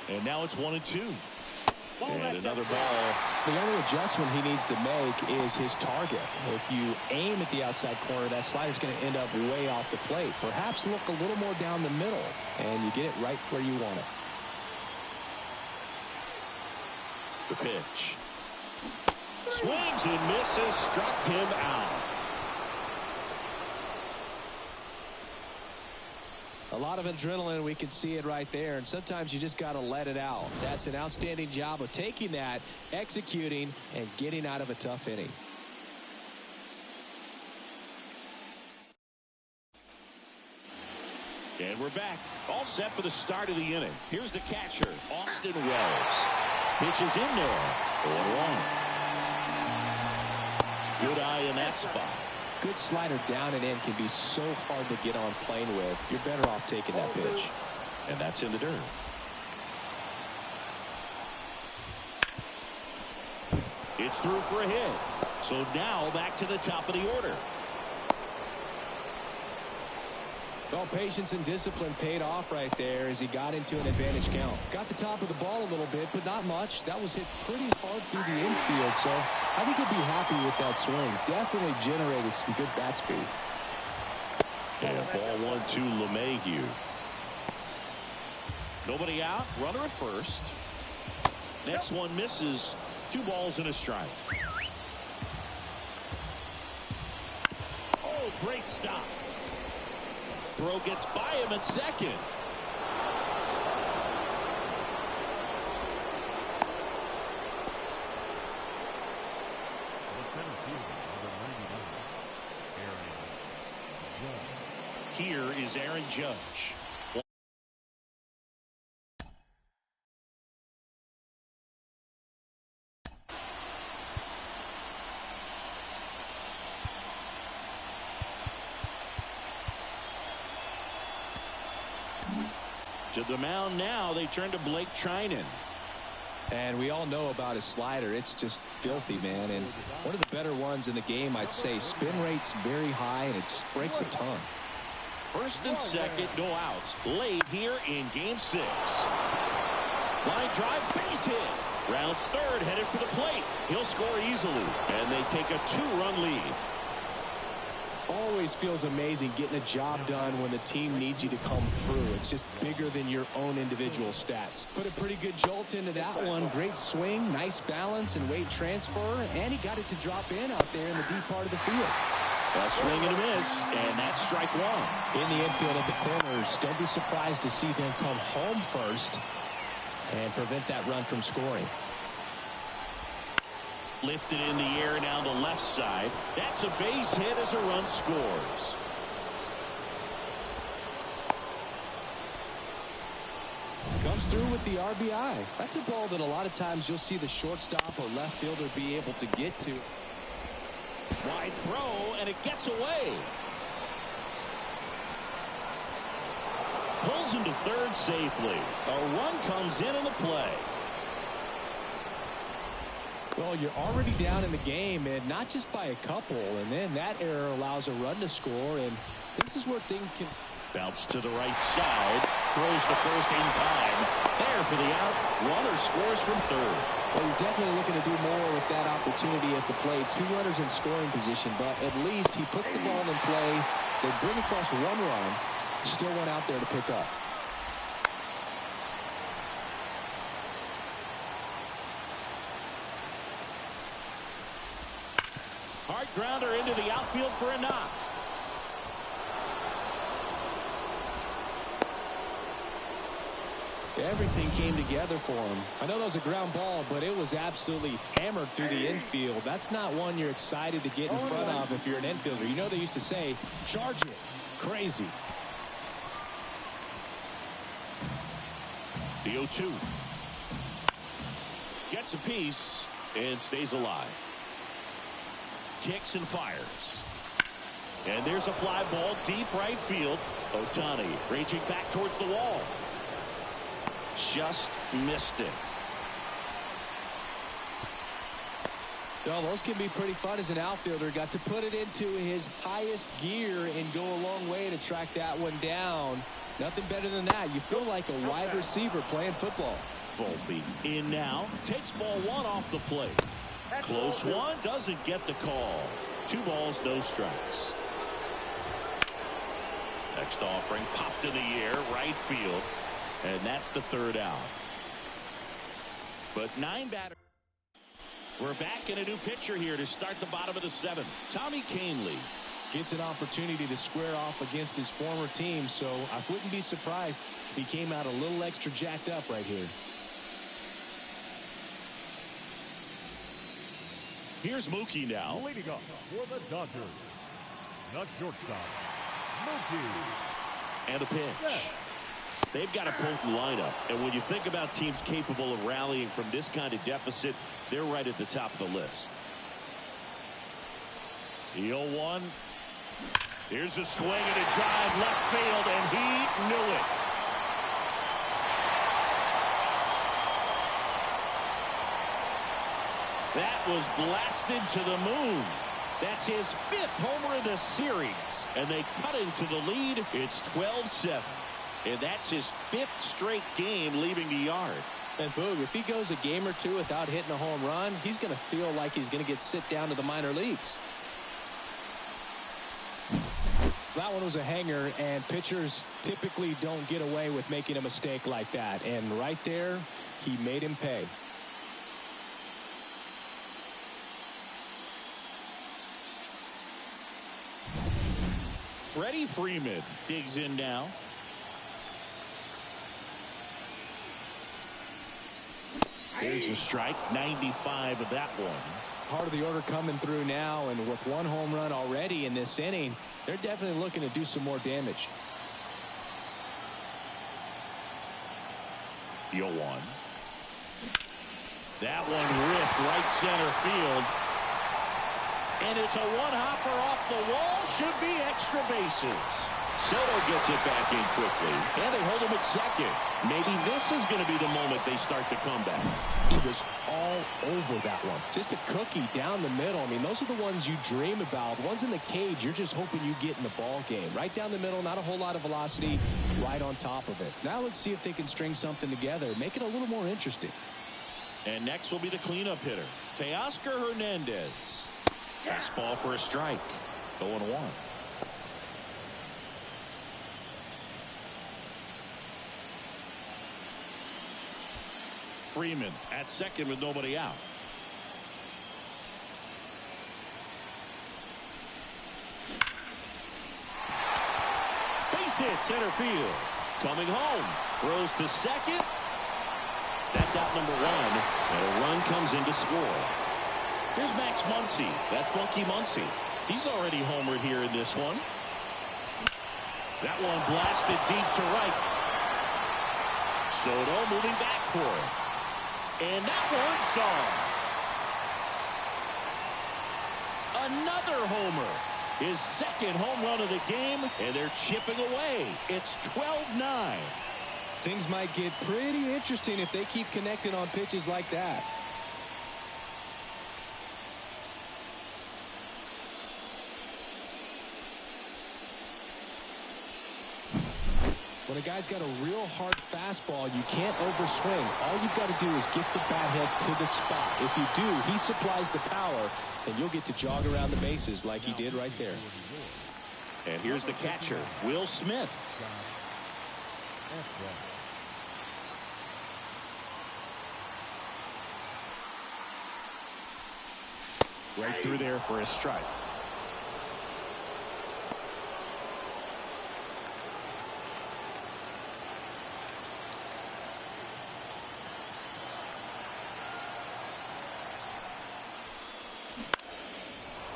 Speaker 1: And now it's 1-2. And another ball.
Speaker 2: The only adjustment he needs to make is his target. If you aim at the outside corner, that slider's going to end up way off the plate. Perhaps look a little more down the middle, and you get it right where you want it.
Speaker 1: The pitch. Swings and misses. Struck him out.
Speaker 2: A lot of adrenaline, we can see it right there, and sometimes you just got to let it out. That's an outstanding job of taking that, executing, and getting out of a tough inning.
Speaker 1: And we're back. All set for the start of the inning. Here's the catcher, Austin Wells. Pitch is in there. 0-1. Good eye in that spot.
Speaker 2: Good slider down and in can be so hard to get on plane with. You're better off taking that pitch.
Speaker 1: And that's in the dirt. It's through for a hit. So now back to the top of the order.
Speaker 2: Well, patience and discipline paid off right there as he got into an advantage count. Got the top of the ball a little bit, but not much. That was hit pretty hard through the infield, so I think he'll be happy with that swing. Definitely generated some good bat speed.
Speaker 1: And ball 1 to LeMahieu. Nobody out. Runner at first. Next one misses. 2 balls and a strike. Oh, great stop. Throw gets by him at second. Here is Aaron Judge. To the mound now, they turn to Blake Trinan.
Speaker 2: And we all know about his slider. It's just filthy, man. And one of the better ones in the game, I'd say. Spin rate's very high, and it just breaks a ton.
Speaker 1: First and second, no outs. Late here in Game 6. Line drive, base hit. Rounds third, headed for the plate. He'll score easily, and they take a 2-run lead.
Speaker 2: Always feels amazing getting a job done when the team needs you to come through. It's just bigger than your own individual stats. Put a pretty good jolt into that one. Great swing, nice balance and weight transfer, and he got it to drop in out there in the deep part of the field.
Speaker 1: A swing and a miss, and that's strike 1.
Speaker 2: In the infield at the corners, don't be surprised to see them come home first and prevent that run from scoring.
Speaker 1: Lifted in the air down the left side. That's a base hit as a run scores.
Speaker 2: Comes through with the RBI. That's a ball that a lot of times you'll see the shortstop or left fielder be able to get to.
Speaker 1: Wide throw, and it gets away. Pulls him to third safely. A run comes in the play.
Speaker 2: Well, you're already down in the game, and not just by a couple, and then that error allows a run to score, and this is where things can
Speaker 1: bounce to the right side, throws to first in time. There for the out. Runner scores from third.
Speaker 2: Well, you're definitely looking to do more with that opportunity at the plate. 2 runners in scoring position, but at least he puts the ball in play. They bring across 1 run, still one out there to pick up.
Speaker 1: Hard grounder into the outfield for a knock.
Speaker 2: Everything came together for him. I know that was a ground ball, but it was absolutely hammered through the infield. That's not one you're excited to get in front of if you're an infielder. You know they used to say, charge it. Crazy.
Speaker 1: The 0-2. Gets a piece and stays alive. Kicks and fires. And there's a fly ball deep right field. Ohtani raging back towards the wall. Just missed it.
Speaker 2: Well, those can be pretty fun as an outfielder. Got to put it into his highest gear and go a long way to track that one down. Nothing better than that. You feel like a wide receiver playing football.
Speaker 1: Volpe in now. Takes ball one off the plate. Close one. Doesn't get the call. 2 balls, no strikes. Next offering popped in the air, right field. And that's the 3rd out. But 9 batters. We're back in a new pitcher here to start the bottom of the 7th. Tommy Kahnle
Speaker 2: Gets an opportunity to square off against his former team, so I wouldn't be surprised if he came out a little extra jacked up right here.
Speaker 1: Here's Mookie now.
Speaker 3: Leading up for the Dodgers, the shortstop, Mookie.
Speaker 1: And a pitch. They've got a potent lineup, and when you think about teams capable of rallying from this kind of deficit, they're right at the top of the list. The 0-1. Here's a swing and a drive left field, and he knew it. That was blasted to the moon. That's his 5th homer of the series, and they cut into the lead. It's 12-7, and that's his 5th straight game leaving the yard.
Speaker 2: And Boog, if he goes a game or 2 without hitting a home run, he's going to feel like he's going to get sit down to the minor leagues. That one was a hanger, and pitchers typically don't get away with making a mistake like that. And right there, he made him pay.
Speaker 1: Freddie Freeman digs in now. There's a strike, 95 of that one.
Speaker 2: Part of the order coming through now, and with 1 home run already in this inning, they're definitely looking to do some more damage.
Speaker 1: The 0-1. That one ripped right center field. And it's a one-hopper off the wall. Should be extra bases. Soto gets it back in quickly, and they hold him at second. Maybe this is going to be the moment they start the comeback.
Speaker 2: He was all over that one. Just a cookie down the middle. I mean, those are the ones you dream about. Ones in the cage, you're just hoping you get in the ball game. Right down the middle, not a whole lot of velocity, right on top of it. Now let's see if they can string something together, make it a little more interesting.
Speaker 1: And next will be the cleanup hitter, Teoscar Hernandez. Fastball for a strike. 0-1. Freeman at second with nobody out. Base hit center field. Coming home. Throws to second. That's out number 1. And a run comes in to score. Here's Max Muncy. That funky Muncy. He's already homered here in this one. That one blasted deep to right. Soto moving back for it. And that one's gone. Another homer. His 2nd home run of the game, and they're chipping away. It's 12-9.
Speaker 2: Things might get pretty interesting if they keep connecting on pitches like that. When a guy's got a real hard fastball, you can't overswing. All you've got to do is get the bat head to the spot. If you do, he supplies the power, and you'll get to jog around the bases like he did right there.
Speaker 1: And here's the catcher, Will Smith. Right through there for a strike.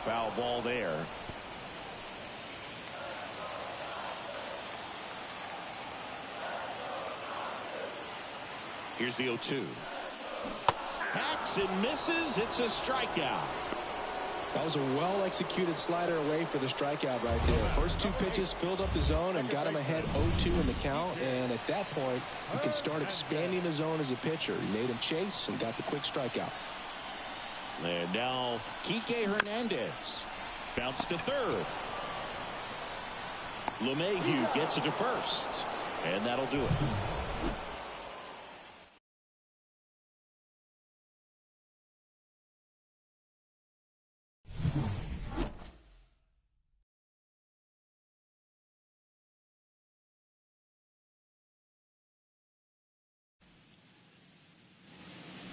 Speaker 1: Foul ball there. Here's the 0-2. Hacks and misses. It's a strikeout.
Speaker 2: That was a well-executed slider away for the strikeout right there. First two pitches filled up the zone and got him ahead 0-2 in the count. And at that point, you can start expanding the zone as a pitcher. He made him chase and got the quick strikeout.
Speaker 1: And now Kike Hernandez. Bounce to third. LeMahieu gets it to first. And that'll do it.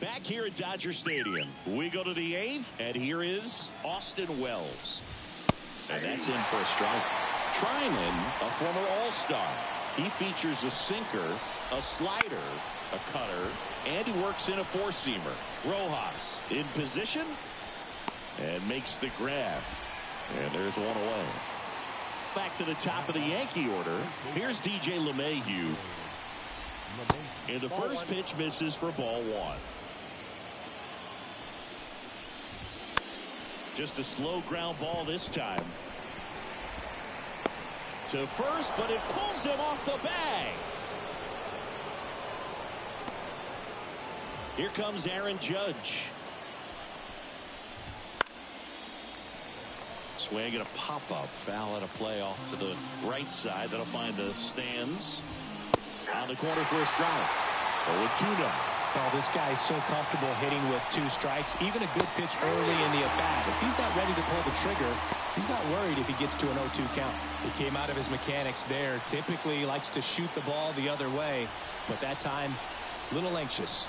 Speaker 1: Back here at Dodger Stadium, we go to the 8th, and here is Austin Wells. And that's in for a strike. Tryman, a former All-Star. He features a sinker, a slider, a cutter, and he works in a four-seamer. Rojas in position and makes the grab. And there's one away. Back to the top of the Yankee order. Here's DJ LeMahieu. And the first pitch misses for ball one. Just a slow ground ball this time. To first, but it pulls him off the bag. Here comes Aaron Judge. Swing and a pop-up. Foul at a play off to the right side. That'll find the stands. On the corner for a strike. 0-2 now.
Speaker 2: Well, this guy's so comfortable hitting with two strikes. Even a good pitch early in the at-bat. If he's not ready to pull the trigger, he's not worried if he gets to an 0-2 count. He came out of his mechanics there. Typically likes to shoot the ball the other way, but that time, a little anxious.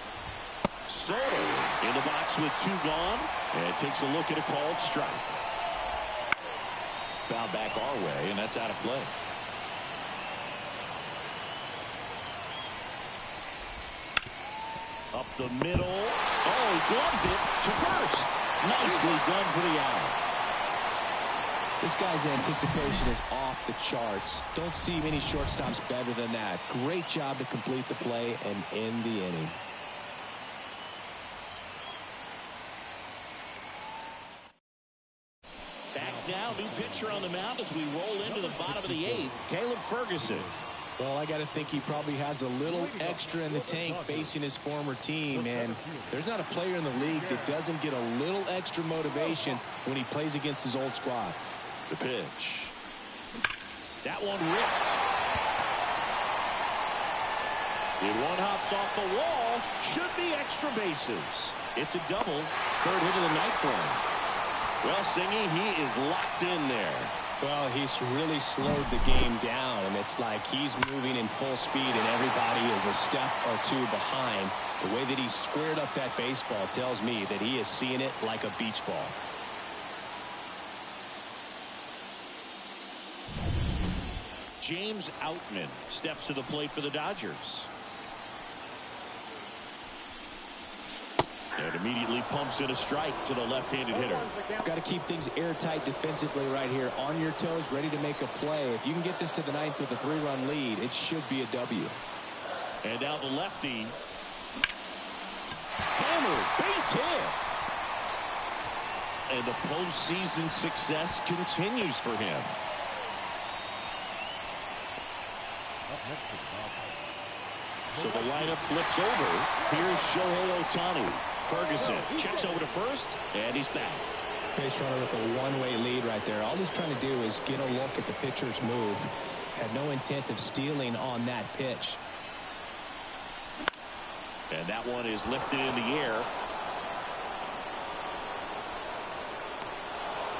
Speaker 1: Soto in the box with two gone, and takes a look at a called strike. Foul back our way, and that's out of play. Up the middle. Oh, he gloves it to first. Nicely done for the out.
Speaker 2: This guy's anticipation is off the charts. Don't see many shortstops better than that. Great job to complete the play and end the inning.
Speaker 1: Back now, new pitcher on the mound as we roll into the bottom of the 8th. Caleb Ferguson.
Speaker 2: Well, I got to think he probably has a little extra in the tank facing his former team, and there's not a player in the league that doesn't get a little extra motivation when he plays against his old squad.
Speaker 1: The pitch. That one ripped. If one hops off the wall, should be extra bases. It's a double. Third hit of the night for him. Well, Singy, he is locked in there.
Speaker 2: Well, he's really slowed the game down, and it's like he's moving in full speed, and everybody is a step or two behind. The way that he squared up that baseball tells me that he is seeing it like a beach ball.
Speaker 1: James Outman steps to the plate for the Dodgers. And immediately pumps in a strike to the left-handed hitter.
Speaker 2: Got to keep things airtight defensively right here. On your toes, ready to make a play. If you can get this to the 9th with a 3-run lead, it should be a W.
Speaker 1: And now the lefty. Hammered, base hit. And the postseason success continues for him. So the lineup flips over. Here's Shohei Ohtani. Ferguson checks over to first, and he's back.
Speaker 2: Base runner with a one-way lead right there. All he's trying to do is get a look at the pitcher's move. Had no intent of stealing on that pitch.
Speaker 1: And that one is lifted in the air.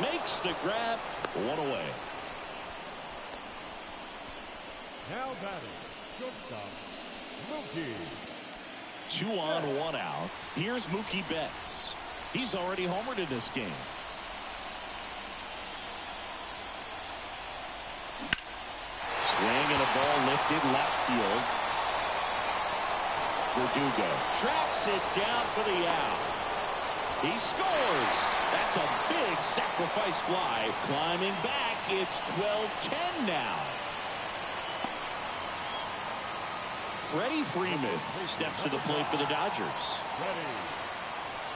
Speaker 1: Makes the grab. One away.
Speaker 3: Now batting, shortstop, Mookie.
Speaker 1: 2 on, 1 out. Here's Mookie Betts. He's already homered in this game. Swing and a ball lifted left field. Verdugo tracks it down for the out. He scores. That's a big sacrifice fly. Climbing back, it's 12-10 now. Freddie Freeman steps to the plate for the Dodgers.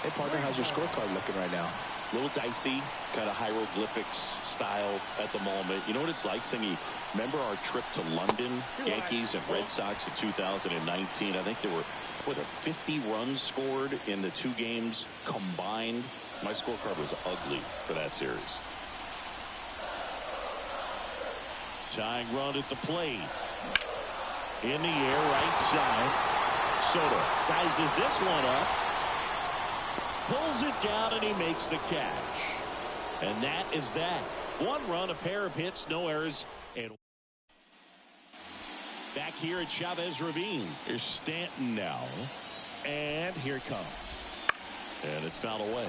Speaker 4: Hey, partner, how's your scorecard looking right now?
Speaker 1: A little dicey, kind of hieroglyphics style at the moment. You know what it's like, Singy? Remember our trip to London, Yankees and Red Sox in 2019? I think there were 50 runs scored in the 2 games combined. My scorecard was ugly for that series. Tying run at the plate. In the air, right side. Soto sizes this one up. Pulls it down, and he makes the catch. And that is that. 1 run, a pair of hits, no errors. And back here at Chavez Ravine. Here's Stanton now. And here it comes. And it's fouled away.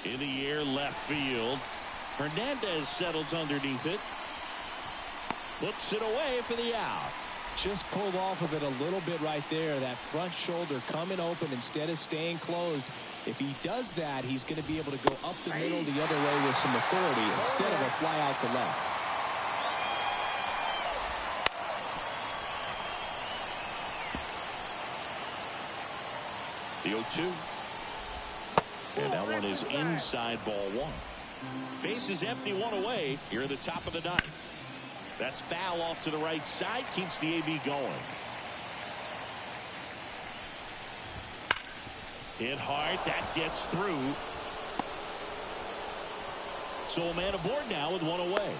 Speaker 1: In the air, left field. Hernandez settles underneath it. Puts it away for the out.
Speaker 2: Just pulled off of it a little bit right there. That front shoulder coming open instead of staying closed. If he does that, he's going to be able to go up the middle the other way with some authority instead of a fly out to left.
Speaker 1: The 0-2. And that one is inside, ball 1. Base is empty, 1 away here at the top of the 9th. That's foul off to the right side, keeps the AB going. Hit hard, that gets through. So a man aboard now with 1 away.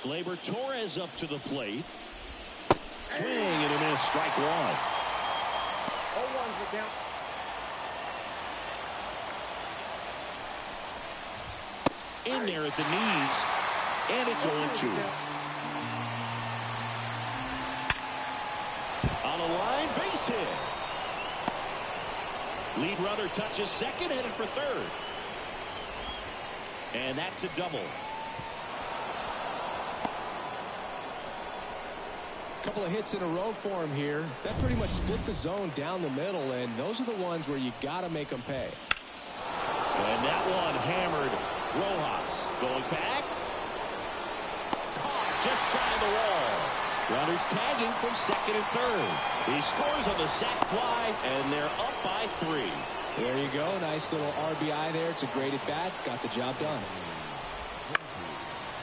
Speaker 1: Gleyber Torres up to the plate. Swing and a miss, strike 1.
Speaker 5: 0-1's the count.
Speaker 1: In there at the knees, and it's 0-2. On a line, base hit. Lead runner touches second, headed for third. And that's a double.
Speaker 2: Couple of hits in a row for him here. That pretty much split the zone down the middle, and those are the ones where you got to make them pay.
Speaker 1: And that one hammered. Rojas going back. Caught just shy of the wall. Runners tagging from second and third. He scores on the sac fly, and they're up by 3.
Speaker 2: There you go. Nice little RBI there. It's a great at bat. Got the job done.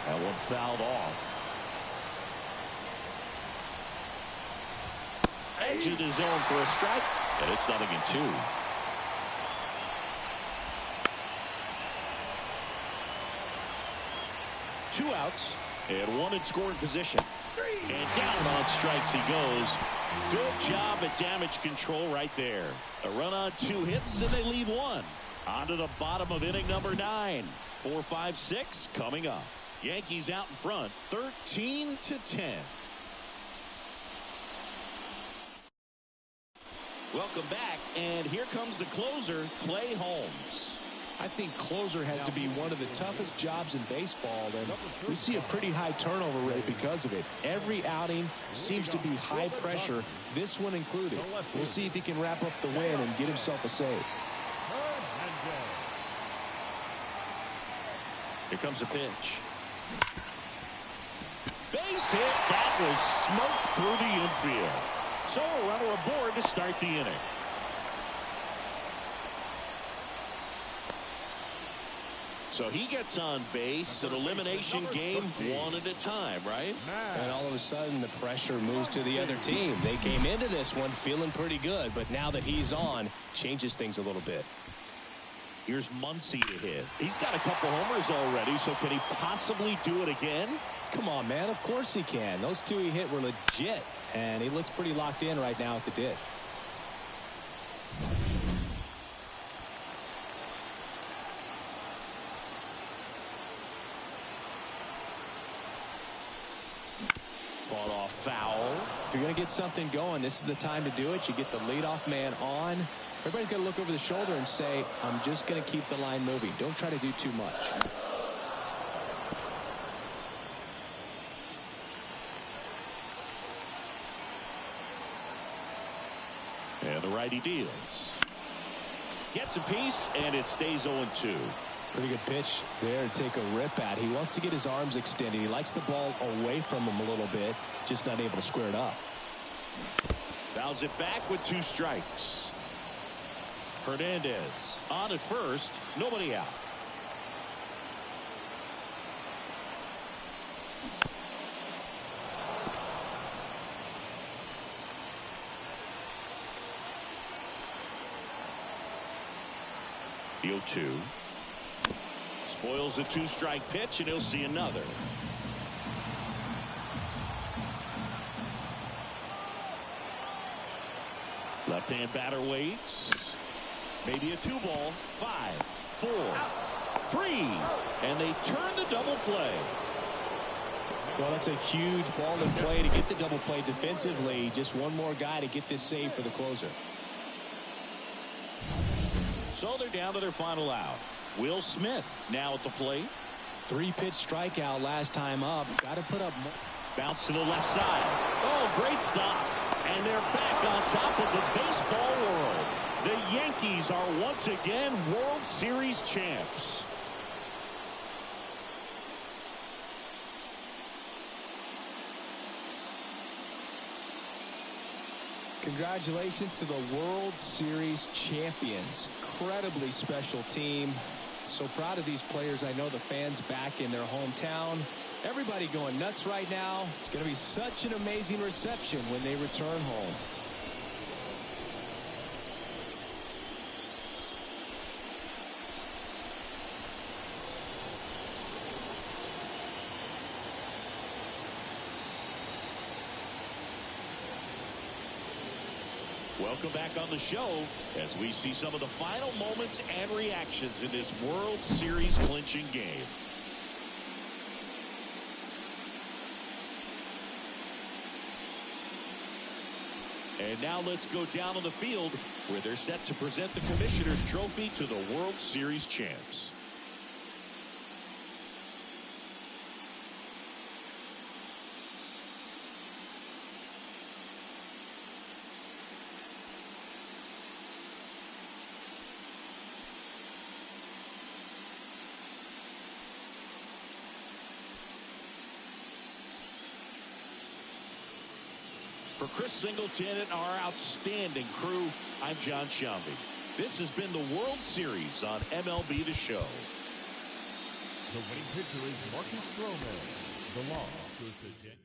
Speaker 1: That one fouled off. Edge of the zone for a strike, and it's 0-2. 2 outs and 1 in scoring position. And down on strikes he goes. Good job at damage control right there. A run on 2 hits, and they leave 1. On to the bottom of inning number 9. 4, 5, 6 coming up. Yankees out in front, 13-10. Welcome back, and here comes the closer, Clay Holmes.
Speaker 2: I think closer has to be one of the toughest jobs in baseball, and we see a pretty high turnover rate because of it. Every outing seems to be high pressure, this one included. We'll see if he can wrap up the win and get himself a save.
Speaker 1: Here comes a pitch. Base hit. That was smoked through the infield. So a runner aboard to start the inning. So he gets on base, an elimination game 1 at a time, right?
Speaker 2: And all of a sudden the pressure moves to the other team. They came into this one feeling pretty good, but now that he's on, changes things a little bit.
Speaker 1: Here's Muncy to hit. He's got a couple homers already, so can he possibly do it again?
Speaker 2: Come on, man. Of course he can. Those 2 he hit were legit, and he looks pretty locked in right now at the dish.
Speaker 1: Fought off foul.
Speaker 2: If you're going to get something going, this is the time to do it. You get the leadoff man on. Everybody's got to look over the shoulder and say, I'm just going to keep the line moving. Don't try to do too much.
Speaker 1: And the righty deals. Gets a piece, and it stays 0-2.
Speaker 2: Pretty good pitch there to take a rip at. He wants to get his arms extended. He likes the ball away from him a little bit, just not able to square it up.
Speaker 1: Fouls it back with 2 strikes. Hernandez on at first, nobody out. The 0-2. Spoils the 2-strike pitch, and he'll see another. Left-hand batter waits. Maybe a 2-ball. 5, 4, 3. And they turn the double play.
Speaker 2: Well, that's a huge ball in play to get the double play defensively. Just one more guy to get this save for the closer.
Speaker 1: So they're down to their final out. Will Smith now at the plate.
Speaker 2: 3-pitch strikeout last time up. Got to put up more.
Speaker 1: Bounce to the left side. Oh, great stop. And they're back on top of the baseball world. The Yankees are once again World Series champs.
Speaker 2: Congratulations to the World Series champions. Incredibly special team. So proud of these players. I know the fans back in their hometown. Everybody going nuts right now. It's going to be such an amazing reception when they return home.
Speaker 1: Welcome back on the show as we see some of the final moments and reactions in this World Series clinching game. And now let's go down on the field where they're set to present the Commissioner's Trophy to the World Series champs. For Chris Singleton and our outstanding crew, I'm John Shambi. This has been the World Series on MLB The Show.
Speaker 3: The winning pitcher is Marcus Stroman. The loss goes to Dan.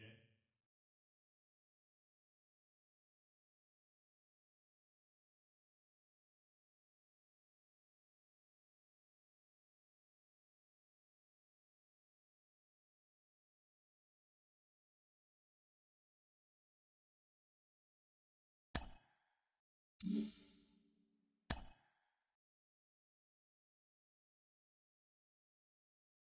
Speaker 6: Mm-hmm.